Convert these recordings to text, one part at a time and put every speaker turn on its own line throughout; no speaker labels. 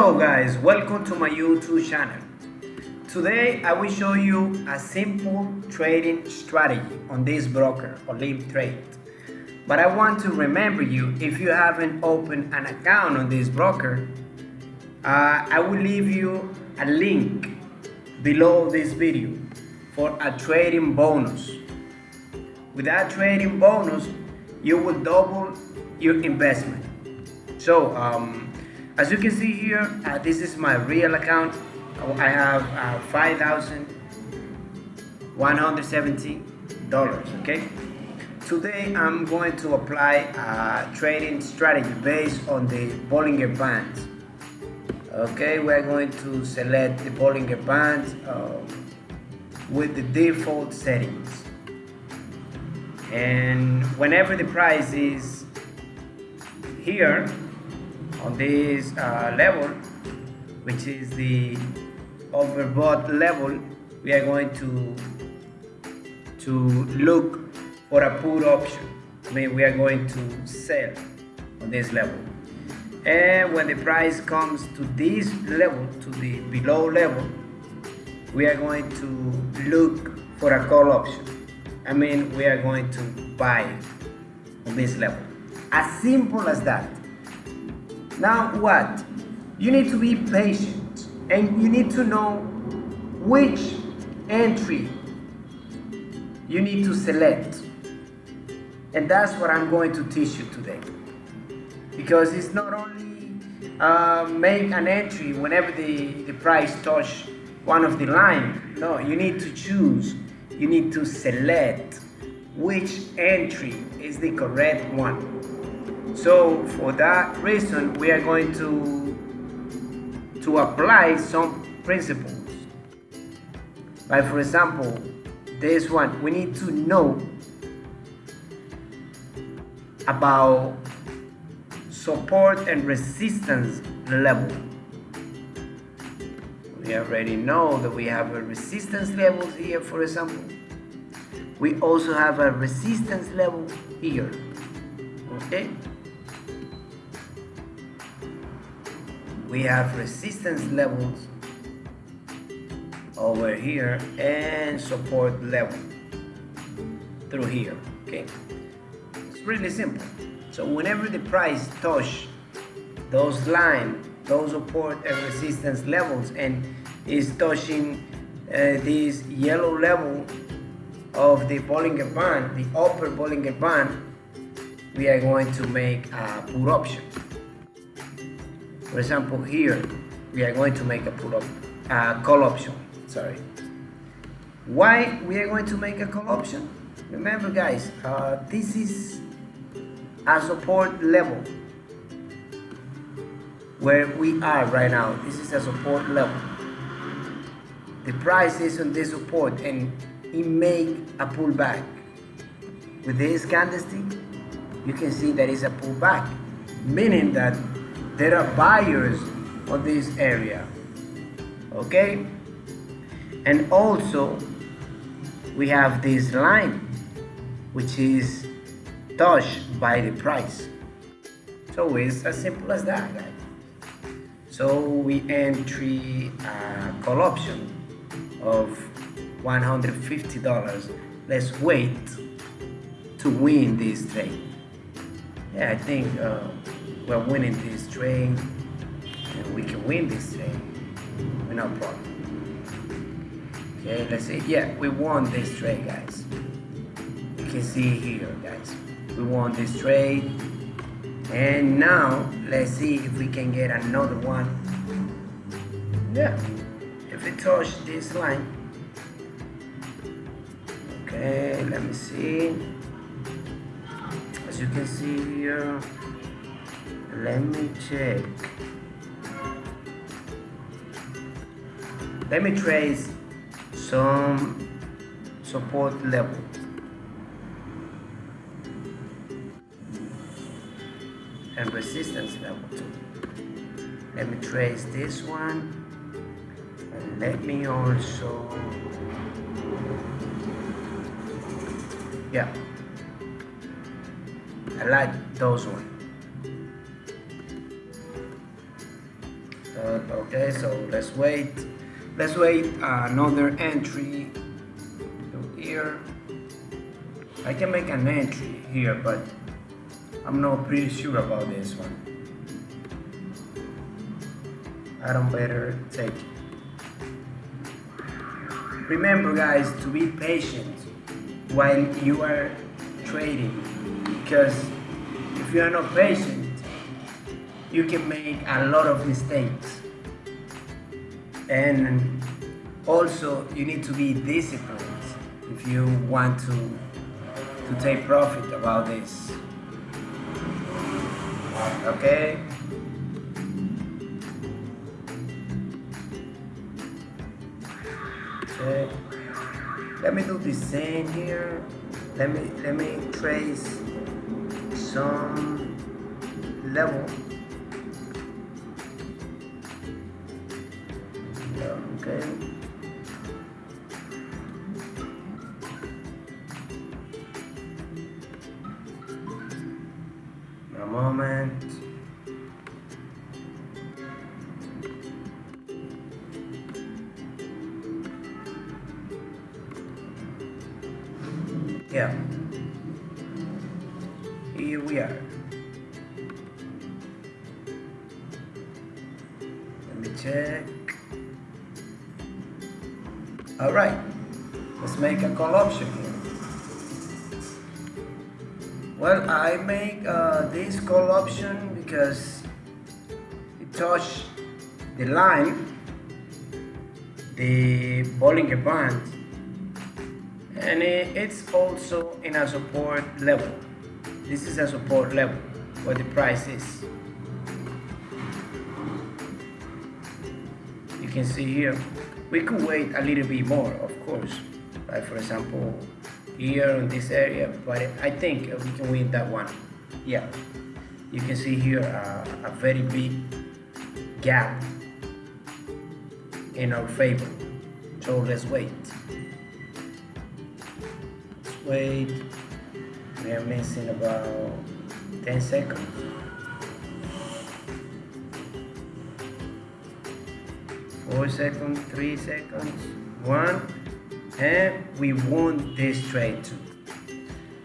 Hello guys, welcome to my YouTube channel. Today I will show you a simple trading strategy on this broker, Olymp Trade. But I want to remember you, if you haven't opened an account on this broker, I will leave you a link below this video for a trading bonus. With that trading bonus, you will double your investment. So, as you can see here, this is my real account. I have $5,170, okay? Today I'm going to apply a trading strategy based on the bollinger bands. Okay, we're going to select the bollinger bands with the default settings. And whenever the price is here on this level, which is the overbought level, we are going to look for a put option. I mean, we are going to sell on this level. And when the price comes to this level, to the below level, we are going to look for a call option. I mean, we are going to buy on this level. As simple as that. Now what? You need to be patient and you need to know which entry you need to select. And that's what I'm going to teach you today. Because it's not only make an entry whenever the price touch one of the line. No, you need to choose. You need to select which entry is the correct one. So for that reason, we are going to apply some principles. Like for example, this one, we need to know about support and resistance level. We already know that we have a resistance level here, for example. We also have a resistance level here, okay? We have resistance levels over here and support level through here, okay? It's really simple. So whenever the price touch those lines, those support and resistance levels, and is touching this yellow level of the bollinger band, the upper bollinger band, we are going to make a put option. For example, here we are going to make a call option. Sorry. Why we are going to make a call option? Remember, guys, this is a support level where we are right now. This is a support level. The price is on this support and it make a pullback. With this candlestick, you can see that it's a pullback, meaning that there are buyers on this area, okay? And also, we have this line, which is touched by the price. So it's as simple as that, guys. So we entry a call option of $150. Let's wait to win this trade. Yeah, I think we're winning this trade and we can win this trade with no problem. Okay, let's see. Yeah, we won this trade, guys. You can see here, guys. We won this trade. And now, let's see if we can get another one. Yeah, if we touch this line. Okay, let me see. As you can see here, let me check. Let me trace some support level. And resistance level too. Let me trace this one. And let me also, yeah, I like those ones. Okay, so let's wait another entry here. I can make an entry here, but I'm not pretty sure about this one. I don't better take it. Remember guys, to be patient while you are trading, because if you are not patient, you can make a lot of mistakes. And also you need to be disciplined if you want to take profit about this. Okay. Okay. Let me do the same here. Let me trace some level. Okay. A moment. Yeah. Here we are. Let me check. All right. Let's make a call option here. Well, I make this call option because it touched the line, the bollinger band, and it's also in a support level. This is a support level where the price is. You can see here, we could wait a little bit more, of course. Like for example, here in this area, but I think we can win that one. Yeah, you can see here a very big gap in our favor. So let's wait. Wait, we are missing about 10 seconds. 4 seconds, 3 seconds, 1, and we won this trade too.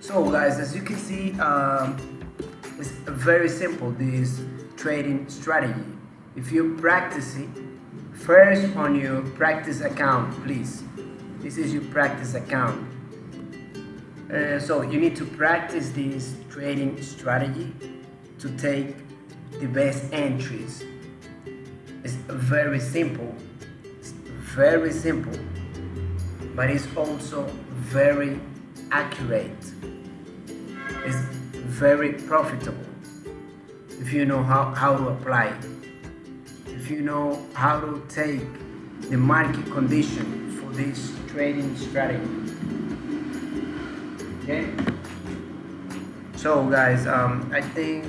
So guys, as you can see, it's very simple, this trading strategy. If you practice it first on your practice account, please. This is your practice account. So you need to practice this trading strategy to take the best entries. It's very simple, but it's also very accurate. It's very profitable if you know how to apply it. If you know how to take the market condition for this trading strategy. Okay, so guys, I think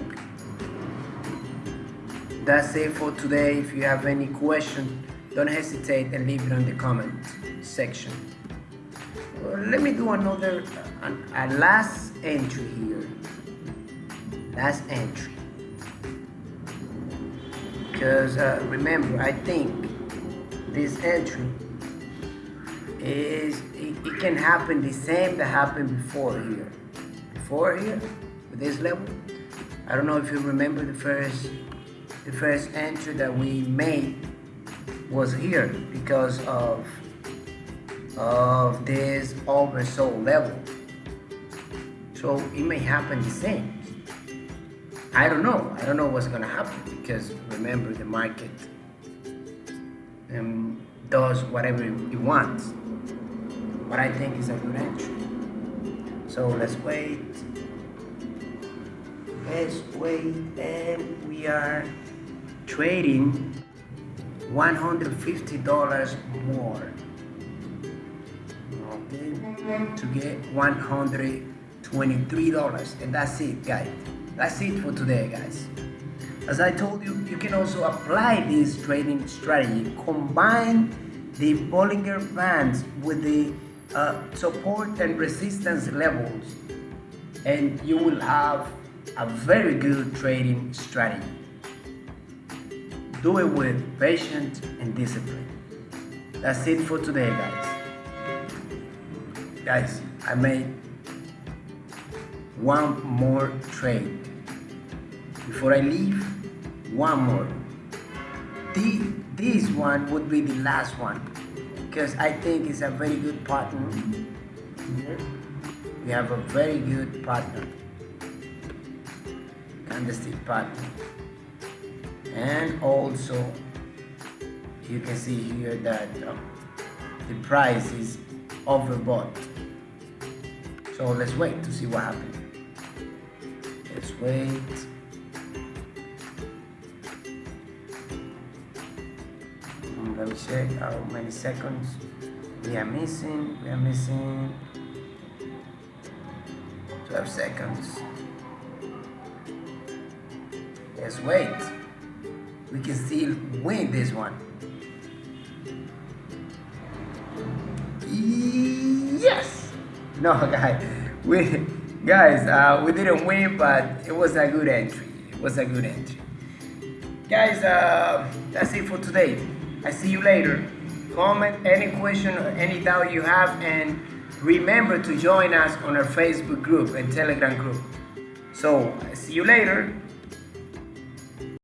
that's it for today. If you have any question, don't hesitate and leave it in the comment section. Let me do another a last entry here. Last entry, because remember, I think this entry is it can happen the same that happened before here. Before here, with this level, I don't know if you remember the first entry that we made was here because of this oversold level. So it may happen the same. I don't know what's gonna happen, because remember, the market does whatever it wants. But I think it's a good entry. So let's wait, and we are trading $150 more, okay, to get $123, and that's it, guys. That's it for today, guys. As I told you, you can also apply this trading strategy, combine the bollinger bands with the support and resistance levels, and you will have a very good trading strategy. do it with patience and discipline. That's it for today, guys. Guys, I made one more trade. Before I leave, one more. This one would be the last one because I think it's a very good partner. Here we have a very good partner, candlestick partner, and also you can see here that the price is overbought. So let's wait to see what happens. Let's wait. Let me check how many seconds we are missing. We are missing 12 seconds. Let's wait. We can still win this one. Yes! No, guys. We didn't win, but it was a good entry. It was a good entry. Guys, that's it for today. I see you later. Comment any question or any doubt you have, and remember to join us on our Facebook group and Telegram group. So I see you later.